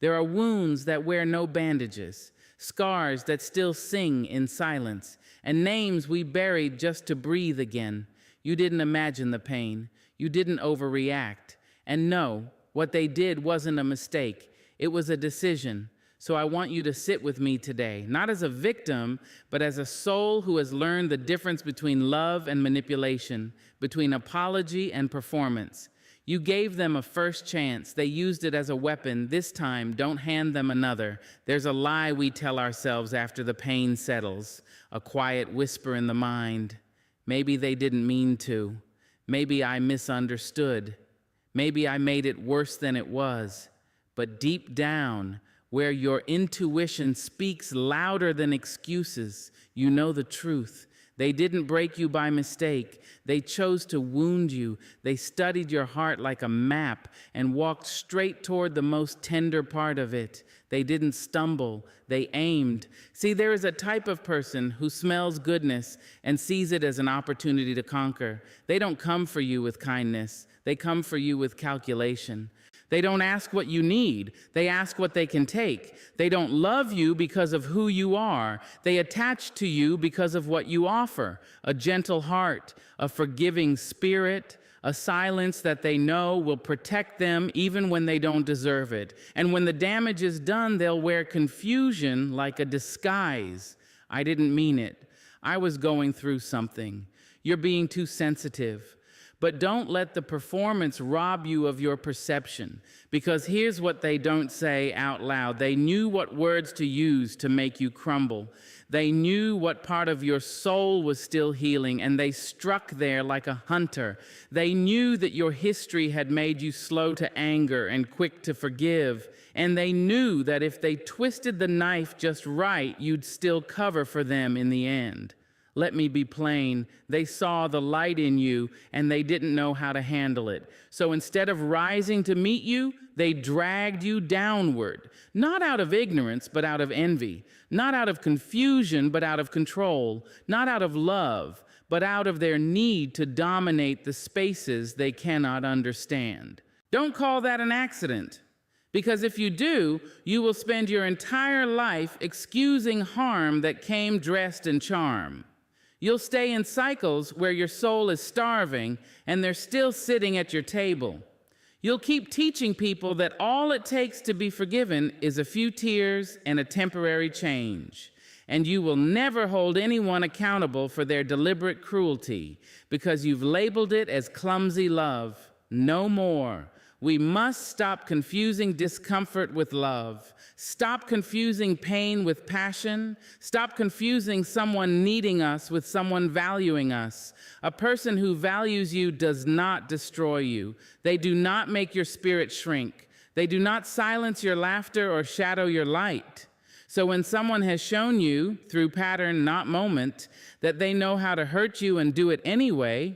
There are wounds that wear no bandages, scars that still sing in silence, and names we buried just to breathe again. You didn't imagine the pain. You didn't overreact. And no, what they did wasn't a mistake. It was a decision. So I want you to sit with me today, not as a victim, but as a soul who has learned the difference between love and manipulation, between apology and performance. You gave them a first chance. They used it as a weapon. This time, don't hand them another. There's a lie we tell ourselves after the pain settles, a quiet whisper in the mind. Maybe they didn't mean to. Maybe I misunderstood. Maybe I made it worse than it was. But deep down, where your intuition speaks louder than excuses, you know the truth. They didn't break you by mistake. They chose to wound you. They studied your heart like a map and walked straight toward the most tender part of it. They didn't stumble. They aimed. See, there is a type of person who smells goodness and sees it as an opportunity to conquer. They don't come for you with kindness. They come for you with calculation. They don't ask what you need. They ask what they can take. They don't love you because of who you are. They attach to you because of what you offer. A gentle heart, a forgiving spirit, a silence that they know will protect them even when they don't deserve it. And when the damage is done, they'll wear confusion like a disguise. I didn't mean it. I was going through something. You're being too sensitive. But don't let the performance rob you of your perception, because here's what they don't say out loud. They knew what words to use to make you crumble. They knew what part of your soul was still healing, and they struck there like a hunter. They knew that your history had made you slow to anger and quick to forgive, and they knew that if they twisted the knife just right, you'd still cover for them in the end. Let me be plain, they saw the light in you and they didn't know how to handle it. So instead of rising to meet you, they dragged you downward, not out of ignorance, but out of envy, not out of confusion, but out of control, not out of love, but out of their need to dominate the spaces they cannot understand. Don't call that an accident. Because if you do, you will spend your entire life excusing harm that came dressed in charm. You'll stay in cycles where your soul is starving and they're still sitting at your table. You'll keep teaching people that all it takes to be forgiven is a few tears and a temporary change. And you will never hold anyone accountable for their deliberate cruelty because you've labeled it as clumsy love. No more. We must stop confusing discomfort with love. Stop confusing pain with passion. Stop confusing someone needing us with someone valuing us. A person who values you does not destroy you. They do not make your spirit shrink. They do not silence your laughter or shadow your light. So when someone has shown you, through pattern, not moment, that they know how to hurt you and do it anyway,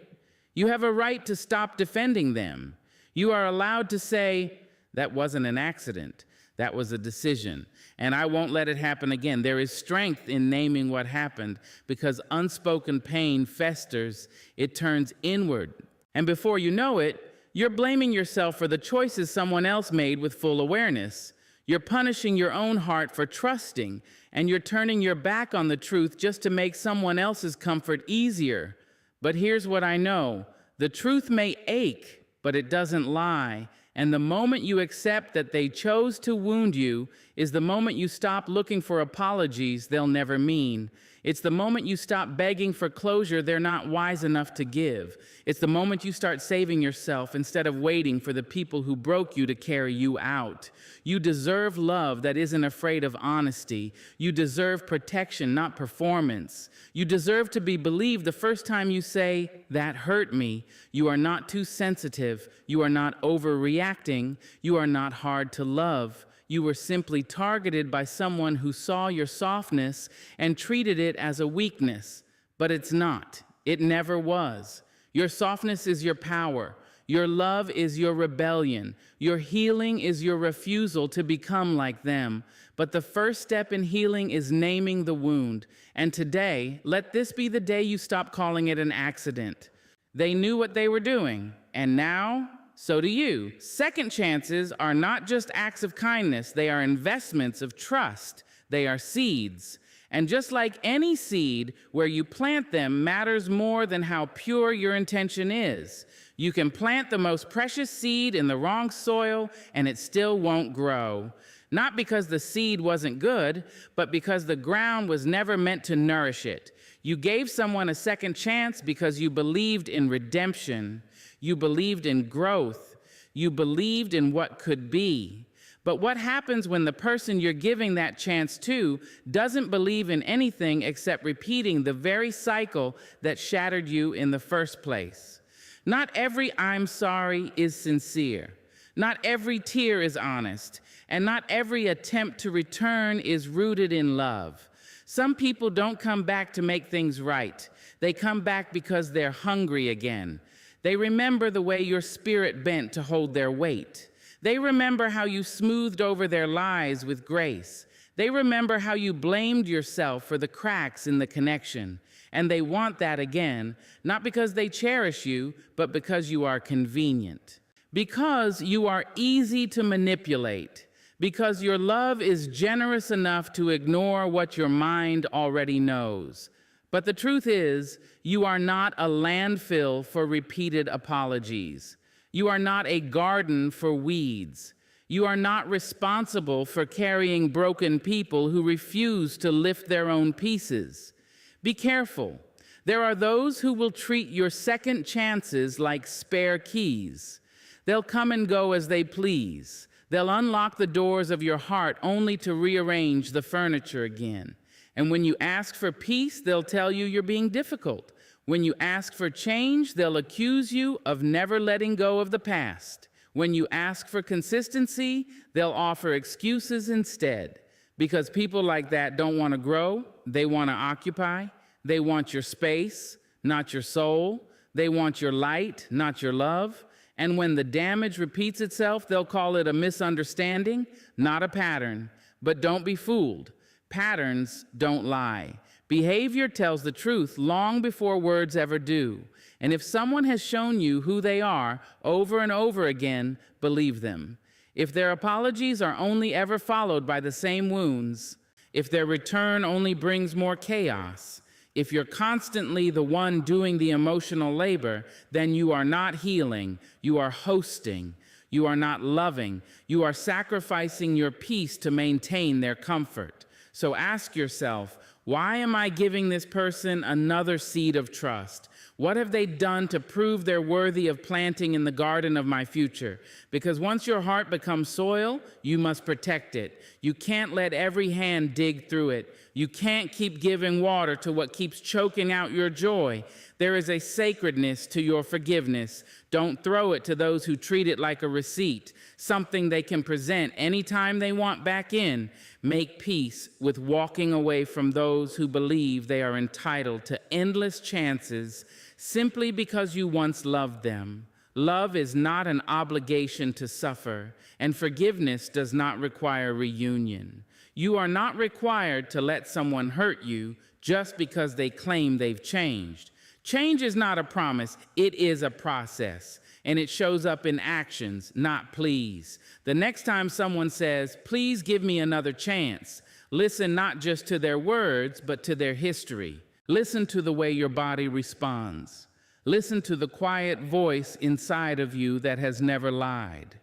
you have a right to stop defending them. You are allowed to say, that wasn't an accident, that was a decision, and I won't let it happen again. There is strength in naming what happened because unspoken pain festers, it turns inward. And before you know it, you're blaming yourself for the choices someone else made with full awareness. You're punishing your own heart for trusting, and you're turning your back on the truth just to make someone else's comfort easier. But here's what I know, the truth may ache, but it doesn't lie. And the moment you accept that they chose to wound you is the moment you stop looking for apologies they'll never mean. It's the moment you stop begging for closure they're not wise enough to give. It's the moment you start saving yourself instead of waiting for the people who broke you to carry you out. You deserve love that isn't afraid of honesty. You deserve protection, not performance. You deserve to be believed the first time you say, that hurt me. You are not too sensitive. You are not overreacting. You are not hard to love. You were simply targeted by someone who saw your softness and treated it as a weakness. But it's not. It never was. Your softness is your power. Your love is your rebellion. Your healing is your refusal to become like them. But the first step in healing is naming the wound. And today, let this be the day you stop calling it an accident. They knew what they were doing, and now So do you. Second chances are not just acts of kindness, they are investments of trust. They are seeds. And just like any seed, where you plant them matters more than how pure your intention is. You can plant the most precious seed in the wrong soil and it still won't grow. Not because the seed wasn't good, but because the ground was never meant to nourish it. You gave someone a second chance because you believed in redemption. You believed in growth. You believed in what could be. But what happens when the person you're giving that chance to doesn't believe in anything except repeating the very cycle that shattered you in the first place? Not every "I'm sorry" is sincere. Not every tear is honest. And not every attempt to return is rooted in love. Some people don't come back to make things right. They come back because they're hungry again. They remember the way your spirit bent to hold their weight. They remember how you smoothed over their lies with grace. They remember how you blamed yourself for the cracks in the connection. And they want that again, not because they cherish you, but because you are convenient. Because you are easy to manipulate. Because your love is generous enough to ignore what your mind already knows. But the truth is, you are not a landfill for repeated apologies. You are not a garden for weeds. You are not responsible for carrying broken people who refuse to lift their own pieces. Be careful. There are those who will treat your second chances like spare keys. They'll come and go as they please. They'll unlock the doors of your heart only to rearrange the furniture again. And when you ask for peace, they'll tell you you're being difficult. When you ask for change, they'll accuse you of never letting go of the past. When you ask for consistency, they'll offer excuses instead. Because people like that don't want to grow, they want to occupy. They want your space, not your soul. They want your light, not your love. And when the damage repeats itself, they'll call it a misunderstanding, not a pattern. But don't be fooled. Patterns don't lie. Behavior tells the truth long before words ever do. And if someone has shown you who they are over and over again, believe them. If their apologies are only ever followed by the same wounds, if their return only brings more chaos, if you're constantly the one doing the emotional labor, then you are not healing, you are hosting, you are not loving, you are sacrificing your peace to maintain their comfort. So ask yourself, why am I giving this person another seed of trust? What have they done to prove they're worthy of planting in the garden of my future? Because once your heart becomes soil, you must protect it. You can't let every hand dig through it. You can't keep giving water to what keeps choking out your joy. There is a sacredness to your forgiveness. Don't throw it to those who treat it like a receipt, something they can present anytime they want back in. Make peace with walking away from those who believe they are entitled to endless chances simply because you once loved them. Love is not an obligation to suffer, and forgiveness does not require reunion. You are not required to let someone hurt you just because they claim they've changed. Change is not a promise, it is a process, and it shows up in actions, not pleas. The next time someone says, "Please give me another chance," listen not just to their words, but to their history. Listen to the way your body responds. Listen to the quiet voice inside of you that has never lied.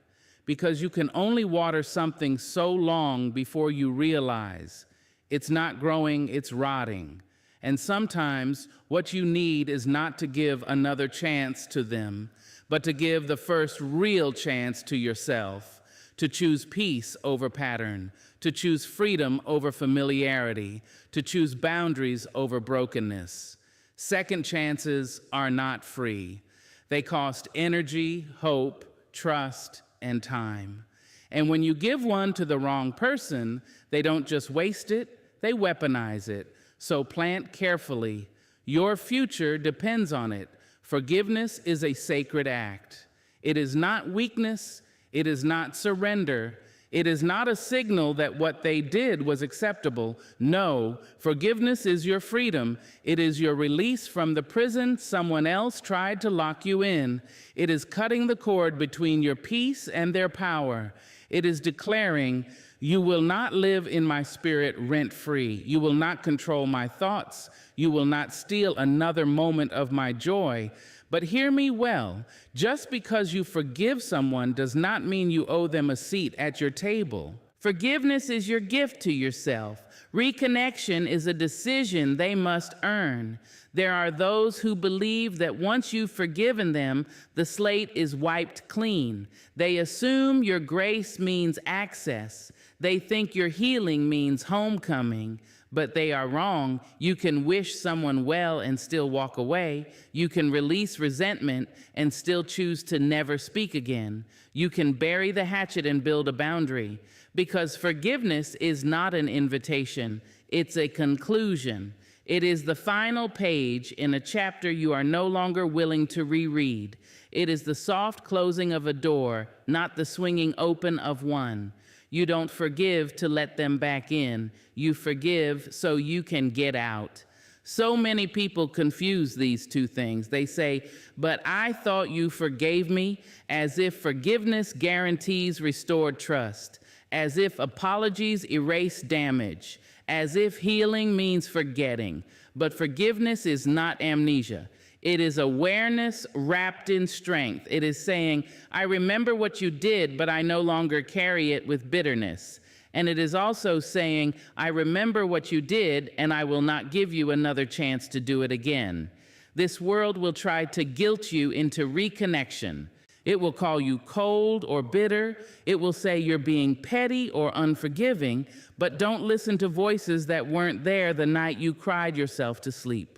Because you can only water something so long before you realize it's not growing, it's rotting. And sometimes what you need is not to give another chance to them, but to give the first real chance to yourself, to choose peace over pattern, to choose freedom over familiarity, to choose boundaries over brokenness. Second chances are not free. They cost energy, hope, trust, and time. And when you give one to the wrong person, they don't just waste it, they weaponize it. So plant carefully. Your future depends on it. Forgiveness is a sacred act. It is not weakness. It is not surrender. It is not a signal that what they did was acceptable. No, forgiveness is your freedom. It is your release from the prison someone else tried to lock you in. It is cutting the cord between your peace and their power. It is declaring, you will not live in my spirit rent-free. You will not control my thoughts. You will not steal another moment of my joy. But hear me well, just because you forgive someone does not mean you owe them a seat at your table. Forgiveness is your gift to yourself. Reconnection is a decision they must earn. There are those who believe that once you've forgiven them, the slate is wiped clean. They assume your grace means access. They think your healing means homecoming. But they are wrong. You can wish someone well and still walk away. You can release resentment and still choose to never speak again. You can bury the hatchet and build a boundary. Because forgiveness is not an invitation, it's a conclusion. It is the final page in a chapter you are no longer willing to reread. It is the soft closing of a door, not the swinging open of one. You don't forgive to let them back in. You forgive so you can get out. So many people confuse these two things. They say, but I thought you forgave me, as if forgiveness guarantees restored trust, as if apologies erase damage, as if healing means forgetting. But forgiveness is not amnesia. It is awareness wrapped in strength. It is saying, I remember what you did, but I no longer carry it with bitterness. And it is also saying, I remember what you did, and I will not give you another chance to do it again. This world will try to guilt you into reconnection. It will call you cold or bitter. It will say you're being petty or unforgiving, but don't listen to voices that weren't there the night you cried yourself to sleep.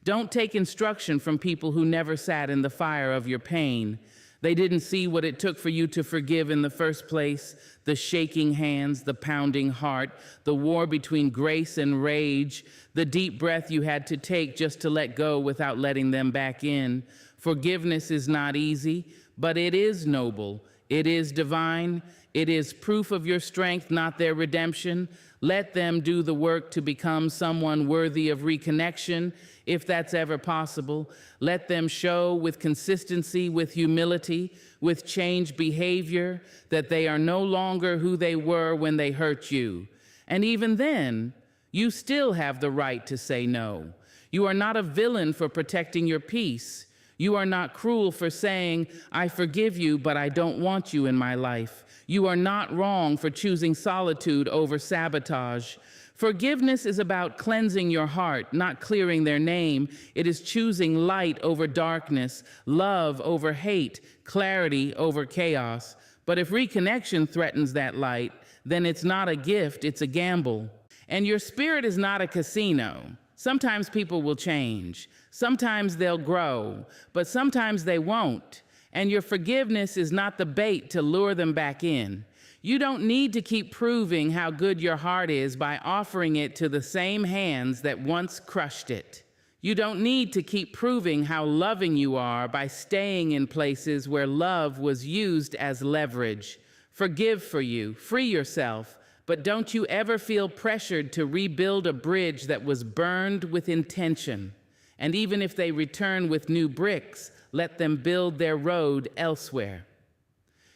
Don't take instruction from people who never sat in the fire of your pain. They didn't see what it took for you to forgive in the first place, the shaking hands, the pounding heart, the war between grace and rage, the deep breath you had to take just to let go without letting them back in. Forgiveness is not easy, but it is noble. It is divine. It is proof of your strength, not their redemption. Let them do the work to become someone worthy of reconnection, if that's ever possible. Let them show with consistency, with humility, with changed behavior, that they are no longer who they were when they hurt you. And even then, you still have the right to say no. You are not a villain for protecting your peace. You are not cruel for saying, I forgive you, but I don't want you in my life. You are not wrong for choosing solitude over sabotage. Forgiveness is about cleansing your heart, not clearing their name. It is choosing light over darkness, love over hate, clarity over chaos. But if reconnection threatens that light, then it's not a gift, it's a gamble. And your spirit is not a casino. Sometimes people will change. Sometimes they'll grow, but sometimes they won't. And your forgiveness is not the bait to lure them back in. You don't need to keep proving how good your heart is by offering it to the same hands that once crushed it. You don't need to keep proving how loving you are by staying in places where love was used as leverage. Forgive for you, free yourself, but don't you ever feel pressured to rebuild a bridge that was burned with intention. And even if they return with new bricks, let them build their road elsewhere.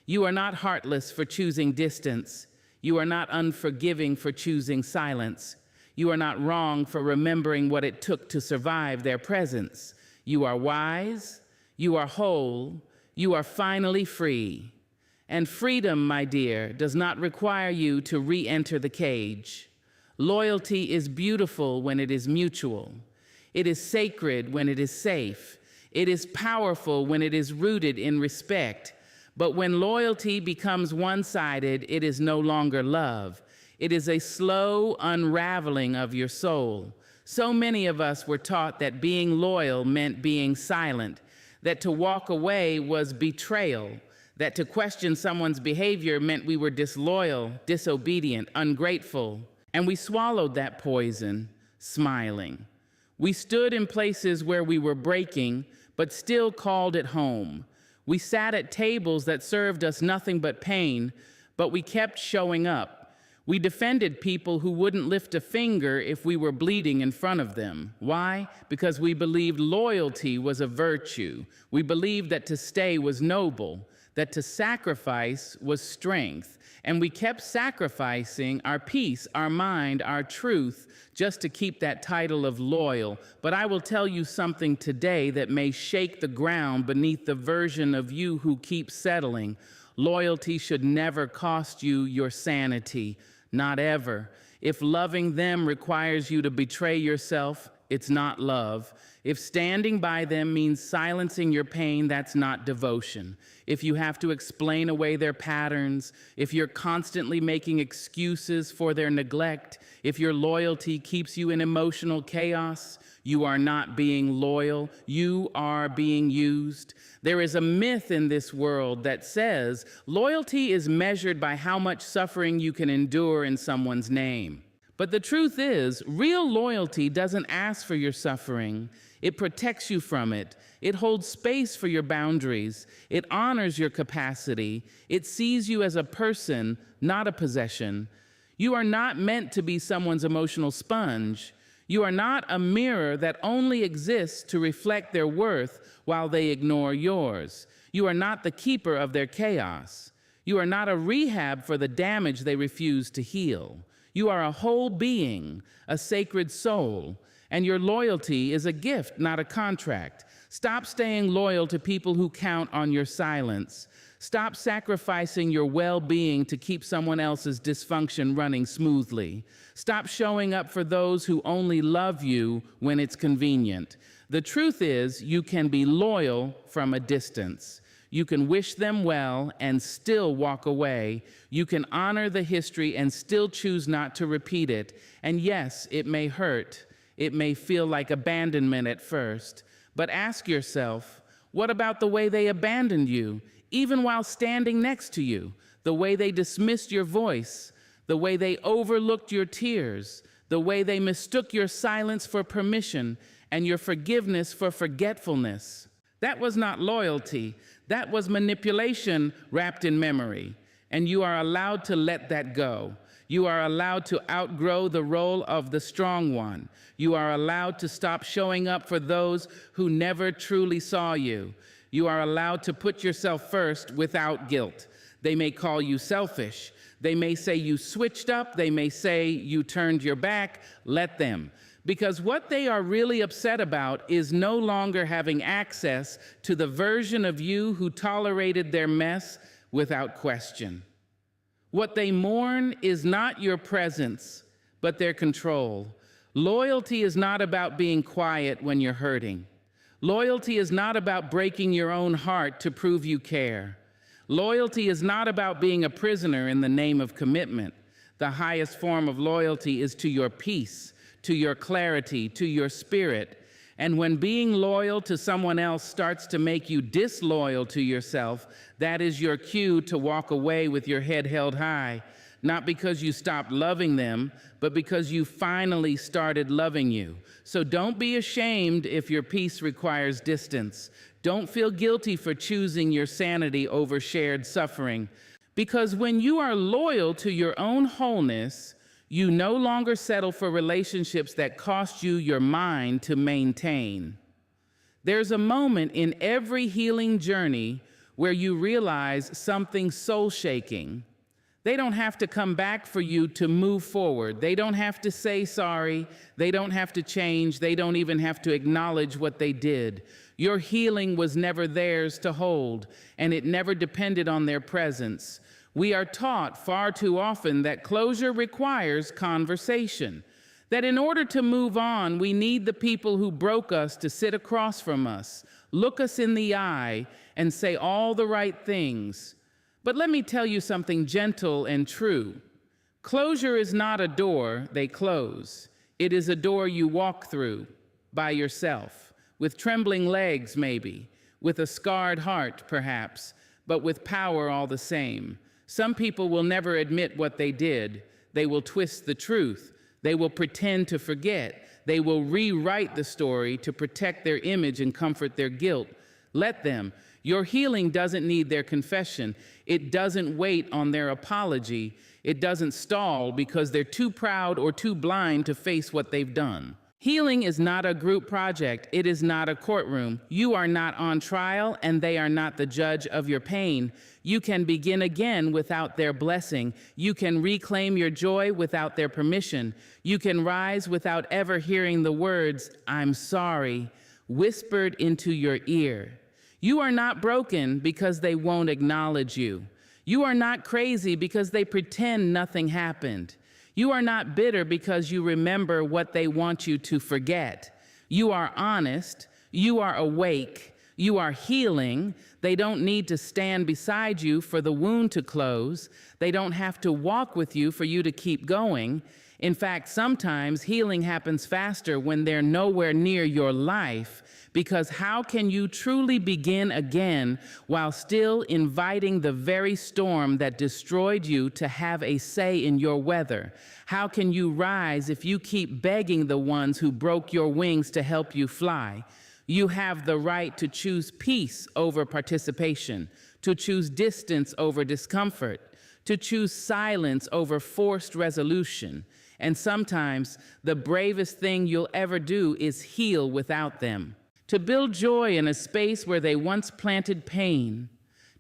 You are not heartless for choosing distance. You are not unforgiving for choosing silence. You are not wrong for remembering what it took to survive their presence. You are wise. You are whole. You are finally free. And freedom, my dear, does not require you to re-enter the cage. Loyalty is beautiful when it is mutual. It is sacred when it is safe. It is powerful when it is rooted in respect. But when loyalty becomes one-sided, it is no longer love. It is a slow unraveling of your soul. So many of us were taught that being loyal meant being silent, that to walk away was betrayal, that to question someone's behavior meant we were disloyal, disobedient, ungrateful. And we swallowed that poison, smiling. We stood in places where we were breaking, but still called it home. We sat at tables that served us nothing but pain, but we kept showing up. We defended people who wouldn't lift a finger if we were bleeding in front of them. Why? Because we believed loyalty was a virtue. We believed that to stay was noble, that to sacrifice was strength. And we kept sacrificing our peace, our mind, our truth, just to keep that title of loyal. But I will tell you something today that may shake the ground beneath the version of you who keeps settling. Loyalty should never cost you your sanity. Not ever. If loving them requires you to betray yourself, it's not love. If standing by them means silencing your pain, that's not devotion. If you have to explain away their patterns, if you're constantly making excuses for their neglect, if your loyalty keeps you in emotional chaos, you are not being loyal. You are being used. There is a myth in this world that says loyalty is measured by how much suffering you can endure in someone's name. But the truth is, real loyalty doesn't ask for your suffering. It protects you from it. It holds space for your boundaries. It honors your capacity. It sees you as a person, not a possession. You are not meant to be someone's emotional sponge. You are not a mirror that only exists to reflect their worth while they ignore yours. You are not the keeper of their chaos. You are not a rehab for the damage they refuse to heal. You are a whole being, a sacred soul, and your loyalty is a gift, not a contract. Stop staying loyal to people who count on your silence. Stop sacrificing your well-being to keep someone else's dysfunction running smoothly. Stop showing up for those who only love you when it's convenient. The truth is, you can be loyal from a distance. You can wish them well and still walk away. You can honor the history and still choose not to repeat it. And yes, it may hurt. It may feel like abandonment at first. But ask yourself, what about the way they abandoned you? Even while standing next to you, the way they dismissed your voice, the way they overlooked your tears, the way they mistook your silence for permission and your forgiveness for forgetfulness. That was not loyalty. That was manipulation wrapped in memory. And you are allowed to let that go. You are allowed to outgrow the role of the strong one. You are allowed to stop showing up for those who never truly saw you. You are allowed to put yourself first without guilt. They may call you selfish. They may say you switched up. They may say you turned your back. Let them. Because what they are really upset about is no longer having access to the version of you who tolerated their mess without question. What they mourn is not your presence, but their control. Loyalty is not about being quiet when you're hurting. Loyalty is not about breaking your own heart to prove you care. Loyalty is not about being a prisoner in the name of commitment. The highest form of loyalty is to your peace, to your clarity, to your spirit. And when being loyal to someone else starts to make you disloyal to yourself, that is your cue to walk away with your head held high, not because you stopped loving them, but because you finally started loving you. So don't be ashamed if your peace requires distance. Don't feel guilty for choosing your sanity over shared suffering. Because when you are loyal to your own wholeness, you no longer settle for relationships that cost you your mind to maintain. There's a moment in every healing journey where you realize something soul-shaking. They don't have to come back for you to move forward. They don't have to say sorry. They don't have to change. They don't even have to acknowledge what they did. Your healing was never theirs to hold, and it never depended on their presence. We are taught far too often that closure requires conversation, that in order to move on, we need the people who broke us to sit across from us, look us in the eye, and say all the right things. But let me tell you something gentle and true. Closure is not a door they close. It is a door you walk through by yourself, with trembling legs maybe, with a scarred heart perhaps, but with power all the same. Some people will never admit what they did. They will twist the truth. They will pretend to forget. They will rewrite the story to protect their image and comfort their guilt. Let them. Your healing doesn't need their confession. It doesn't wait on their apology. It doesn't stall because they're too proud or too blind to face what they've done. Healing is not a group project. It is not a courtroom. You are not on trial, and they are not the judge of your pain. You can begin again without their blessing. You can reclaim your joy without their permission. You can rise without ever hearing the words, "I'm sorry," whispered into your ear. You are not broken because they won't acknowledge you. You are not crazy because they pretend nothing happened. You are not bitter because you remember what they want you to forget. You are honest. You are awake. You are healing. They don't need to stand beside you for the wound to close. They don't have to walk with you for you to keep going. In fact, sometimes healing happens faster when they're nowhere near your life, because how can you truly begin again while still inviting the very storm that destroyed you to have a say in your weather? How can you rise if you keep begging the ones who broke your wings to help you fly? You have the right to choose peace over participation, to choose distance over discomfort, to choose silence over forced resolution. And sometimes the bravest thing you'll ever do is heal without them. To build joy in a space where they once planted pain,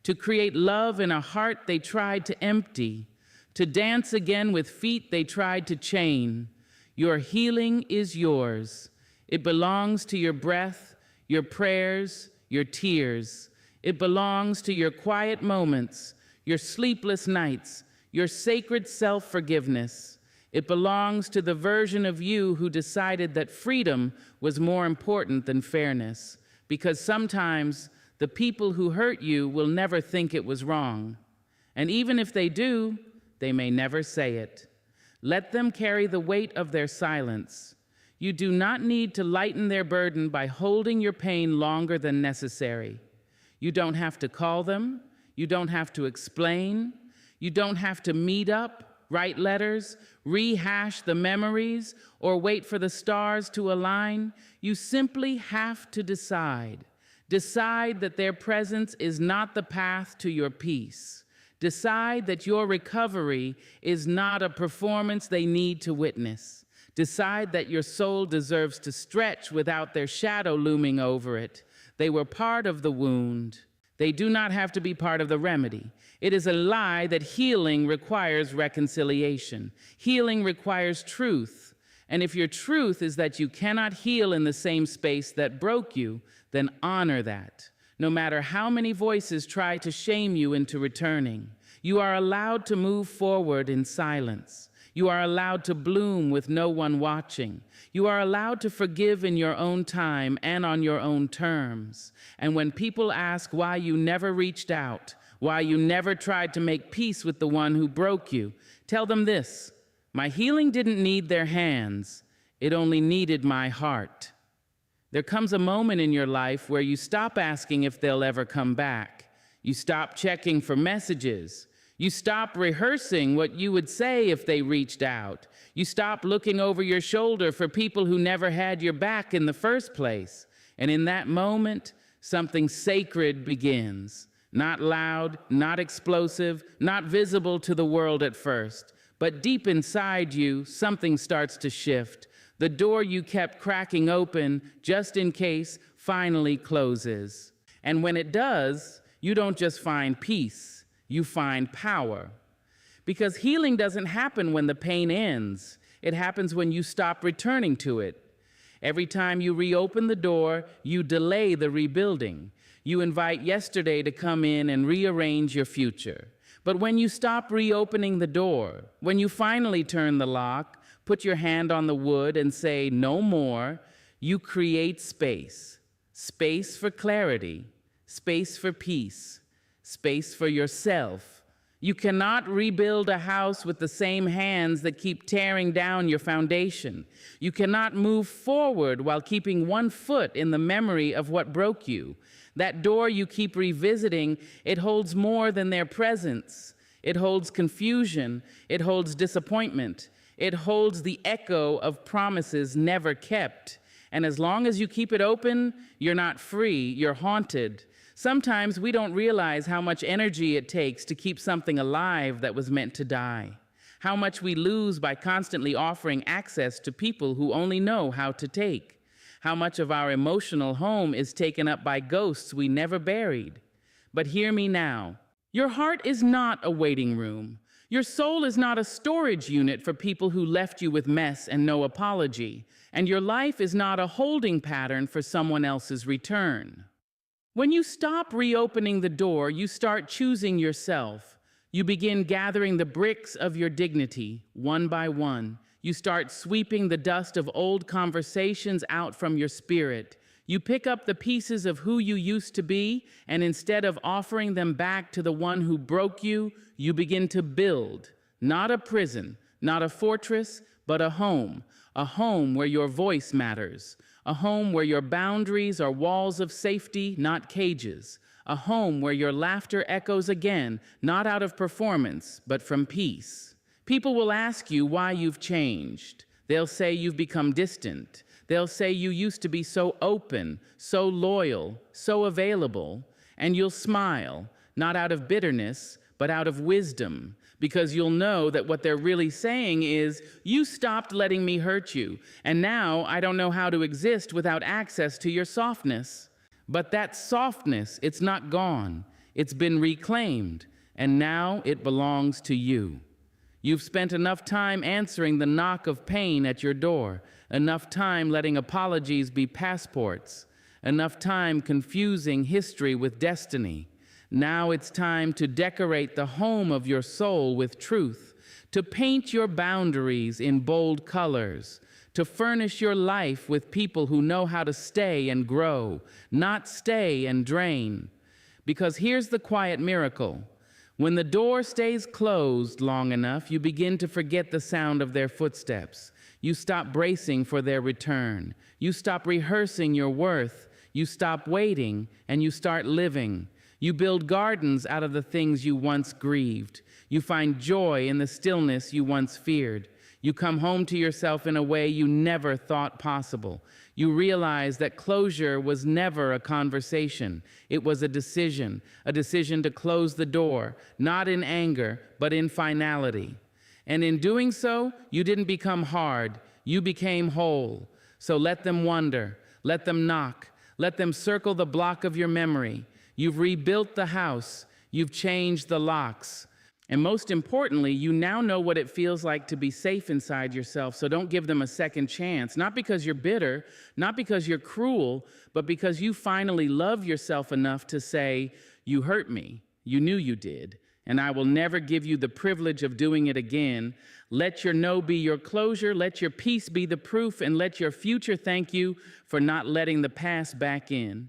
to create love in a heart they tried to empty, to dance again with feet they tried to chain. Your healing is yours. It belongs to your breath, your prayers, your tears. It belongs to your quiet moments, your sleepless nights, your sacred self-forgiveness. It belongs to the version of you who decided that freedom was more important than fairness, because sometimes the people who hurt you will never think it was wrong. And even if they do, they may never say it. Let them carry the weight of their silence. You do not need to lighten their burden by holding your pain longer than necessary. You don't have to call them. You don't have to explain. You don't have to meet up, write letters, rehash the memories, or wait for the stars to align. You simply have to decide. Decide that their presence is not the path to your peace. Decide that your recovery is not a performance they need to witness. Decide that your soul deserves to stretch without their shadow looming over it. They were part of the wound. They do not have to be part of the remedy. It is a lie that healing requires reconciliation. Healing requires truth. And if your truth is that you cannot heal in the same space that broke you, then honor that. No matter how many voices try to shame you into returning, you are allowed to move forward in silence. You are allowed to bloom with no one watching. You are allowed to forgive in your own time and on your own terms. And when people ask why you never reached out, why you never tried to make peace with the one who broke you, tell them this: my healing didn't need their hands, it only needed my heart. There comes a moment in your life where you stop asking if they'll ever come back. You stop checking for messages. You stop rehearsing what you would say if they reached out. You stop looking over your shoulder for people who never had your back in the first place. And in that moment, something sacred begins. Not loud, not explosive, not visible to the world at first. But deep inside you, something starts to shift. The door you kept cracking open just in case finally closes. And when it does, you don't just find peace. You find power. Because healing doesn't happen when the pain ends. It happens when you stop returning to it. Every time you reopen the door, you delay the rebuilding. You invite yesterday to come in and rearrange your future. But when you stop reopening the door, when you finally turn the lock, put your hand on the wood and say, "No more," you create space. Space for clarity, space for peace, space for yourself. You cannot rebuild a house with the same hands that keep tearing down your foundation. You cannot move forward while keeping one foot in the memory of what broke you. That door you keep revisiting, it holds more than their presence. It holds confusion. It holds disappointment. It holds the echo of promises never kept. And as long as you keep it open, you're not free, you're haunted. Sometimes we don't realize how much energy it takes to keep something alive that was meant to die. How much we lose by constantly offering access to people who only know how to take. How much of our emotional home is taken up by ghosts we never buried. But hear me now. Your heart is not a waiting room. Your soul is not a storage unit for people who left you with mess and no apology. And your life is not a holding pattern for someone else's return. When you stop reopening the door, you start choosing yourself. You begin gathering the bricks of your dignity, one by one. You start sweeping the dust of old conversations out from your spirit. You pick up the pieces of who you used to be, and instead of offering them back to the one who broke you, you begin to build, not a prison, not a fortress, but a home where your voice matters, a home where your boundaries are walls of safety, not cages, a home where your laughter echoes again, not out of performance, but from peace. People will ask you why you've changed. They'll say you've become distant. They'll say you used to be so open, so loyal, so available, and you'll smile, not out of bitterness, but out of wisdom, because you'll know that what they're really saying is, you stopped letting me hurt you, and now I don't know how to exist without access to your softness. But that softness, it's not gone. It's been reclaimed, and now it belongs to you. You've spent enough time answering the knock of pain at your door, enough time letting apologies be passports, enough time confusing history with destiny. Now it's time to decorate the home of your soul with truth, to paint your boundaries in bold colors, to furnish your life with people who know how to stay and grow, not stay and drain. Because here's the quiet miracle. When the door stays closed long enough, you begin to forget the sound of their footsteps. You stop bracing for their return. You stop rehearsing your worth. You stop waiting, and you start living. You build gardens out of the things you once grieved. You find joy in the stillness you once feared. You come home to yourself in a way you never thought possible. You realize that closure was never a conversation. It was a decision to close the door, not in anger, but in finality. And in doing so, you didn't become hard. You became whole. So let them wonder, let them knock, let them circle the block of your memory. You've rebuilt the house. You've changed the locks. And most importantly, you now know what it feels like to be safe inside yourself, so don't give them a second chance. Not because you're bitter, not because you're cruel, but because you finally love yourself enough to say, you hurt me, you knew you did, and I will never give you the privilege of doing it again. Let your no be your closure, let your peace be the proof, and let your future thank you for not letting the past back in.